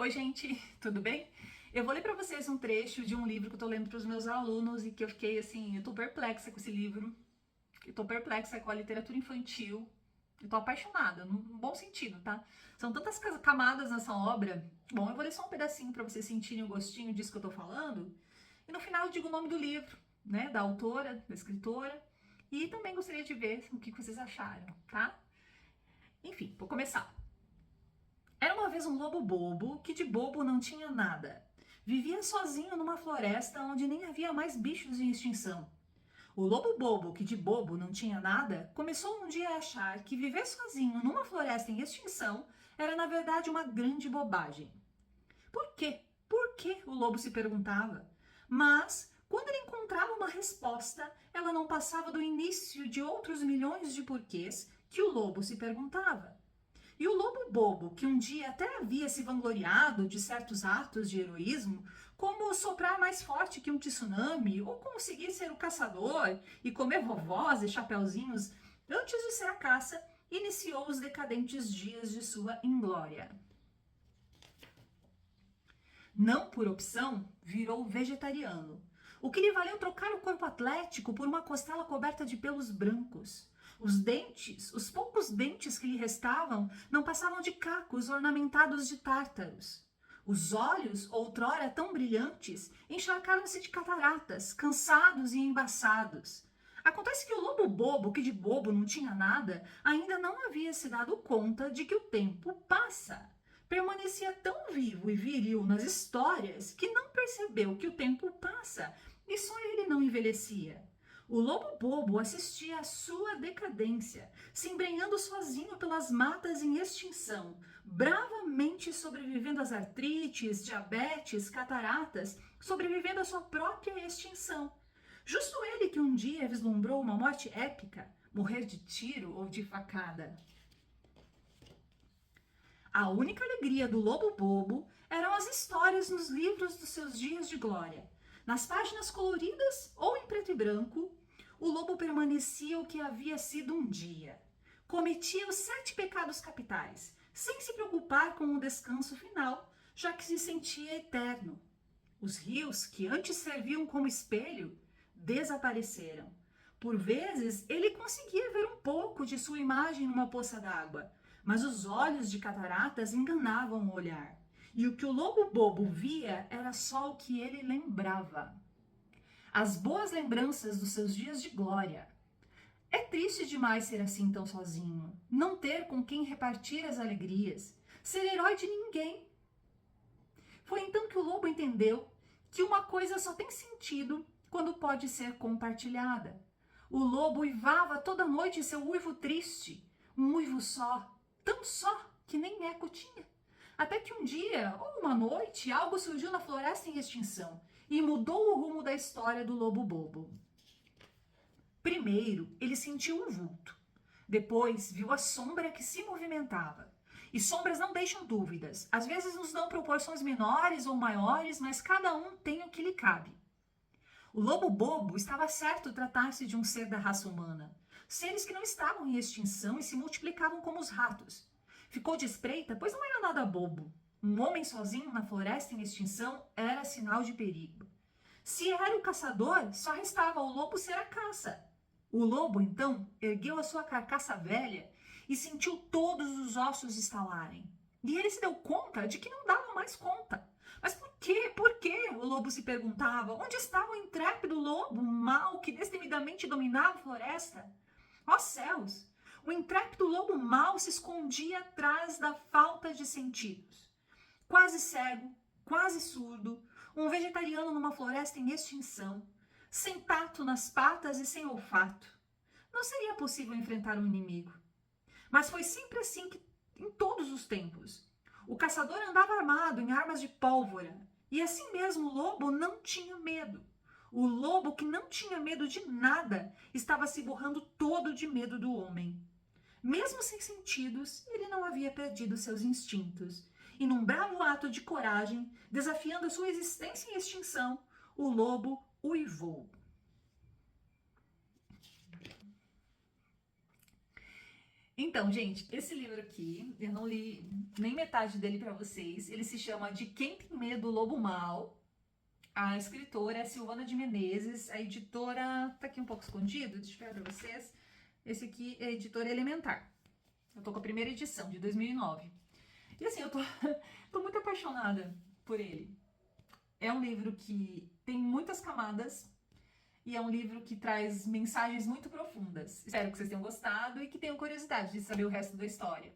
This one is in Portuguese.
Oi, gente, tudo bem? Eu vou ler para vocês um trecho de um livro que eu tô lendo para os meus alunos e que eu fiquei assim, eu tô perplexa com esse livro. Eu tô perplexa com a literatura infantil. Eu tô apaixonada, num bom sentido, tá? São tantas camadas nessa obra. Bom, eu vou ler só um pedacinho para vocês sentirem o gostinho disso que eu tô falando. E no final eu digo o nome do livro, né, da autora, da escritora. E também gostaria de ver o que vocês acharam, tá? Enfim, vou começar. Era uma vez um lobo bobo que de bobo não tinha nada. Vivia sozinho numa floresta onde nem havia mais bichos em extinção. O lobo bobo, que de bobo não tinha nada, começou um dia a achar que viver sozinho numa floresta em extinção era na verdade uma grande bobagem. Por quê? Por que? O lobo se perguntava. Mas, quando ele encontrava uma resposta, ela não passava do início de outros milhões de porquês que o lobo se perguntava. E o lobo bobo, que um dia até havia se vangloriado de certos atos de heroísmo, como soprar mais forte que um tsunami, ou conseguir ser o caçador e comer vovós e chapeuzinhos antes de ser a caça, iniciou os decadentes dias de sua inglória. Não por opção, virou vegetariano, o que lhe valeu trocar o corpo atlético por uma costela coberta de pelos brancos. Os dentes, os poucos dentes que lhe restavam, não passavam de cacos ornamentados de tártaros. Os olhos, outrora tão brilhantes, encharcaram-se de cataratas, cansados e embaçados. Acontece que o lobo bobo, que de bobo não tinha nada, ainda não havia se dado conta de que o tempo passa. Permanecia tão vivo e viril nas histórias que não percebeu que o tempo passa e só ele não envelhecia. O lobo bobo assistia à sua decadência, se embrenhando sozinho pelas matas em extinção, bravamente sobrevivendo às artrites, diabetes, cataratas, sobrevivendo à sua própria extinção. Justo ele que um dia vislumbrou uma morte épica, morrer de tiro ou de facada. A única alegria do lobo bobo eram as histórias nos livros dos seus dias de glória. Nas páginas coloridas ou em preto e branco, o lobo permanecia o que havia sido um dia. Cometia os 7 pecados capitais, sem se preocupar com o descanso final, já que se sentia eterno. Os rios, que antes serviam como espelho, desapareceram. Por vezes, ele conseguia ver um pouco de sua imagem numa poça d'água, mas os olhos de cataratas enganavam o olhar. E o que o lobo bobo via era só o que ele lembrava. As boas lembranças dos seus dias de glória. É triste demais ser assim tão sozinho, não ter com quem repartir as alegrias, ser herói de ninguém. Foi então que o lobo entendeu que uma coisa só tem sentido quando pode ser compartilhada. O lobo uivava toda noite seu uivo triste, um uivo só, tão só que nem eco tinha. Até que um dia, ou uma noite, algo surgiu na floresta em extinção e mudou o rumo da história do lobo bobo. Primeiro, ele sentiu um vulto. Depois, viu a sombra que se movimentava. E sombras não deixam dúvidas. Às vezes nos dão proporções menores ou maiores, mas cada um tem o que lhe cabe. O lobo bobo estava certo tratar-se de um ser da raça humana. Seres que não estavam em extinção e se multiplicavam como os ratos. Ficou de espreita, pois não era nada bobo. Um homem sozinho na floresta em extinção era sinal de perigo. Se era o caçador, só restava ao lobo ser a caça. O lobo, então, ergueu a sua carcaça velha e sentiu todos os ossos estalarem. E ele se deu conta de que não dava mais conta. Mas por quê? Por quê? O lobo se perguntava. Onde estava o intrépido lobo, mau, que destemidamente dominava a floresta? Ó céus! O intrépido lobo mau se escondia atrás da falta de sentidos. Quase cego, quase surdo, um vegetariano numa floresta em extinção, sem tato nas patas e sem olfato. Não seria possível enfrentar um inimigo. Mas foi sempre assim em todos os tempos. O caçador andava armado em armas de pólvora, e assim mesmo o lobo não tinha medo. O lobo, que não tinha medo de nada, estava se borrando todo de medo do homem. Mesmo sem sentidos, ele não havia perdido seus instintos. E num bravo ato de coragem, desafiando a sua existência em extinção, o lobo uivou. Então, gente, esse livro aqui, eu não li nem metade dele pra vocês. Ele se chama De Quem Tem Medo, o Lobo Mau. A escritora é Silvana de Menezes, a editora tá aqui um pouco escondido, deixa eu ver pra vocês. Esse aqui é a editora Elementar. Eu tô com a primeira edição, de 2009. E assim, eu tô, tô muito apaixonada por ele. É um livro que tem muitas camadas e é um livro que traz mensagens muito profundas. Espero que vocês tenham gostado e que tenham curiosidade de saber o resto da história.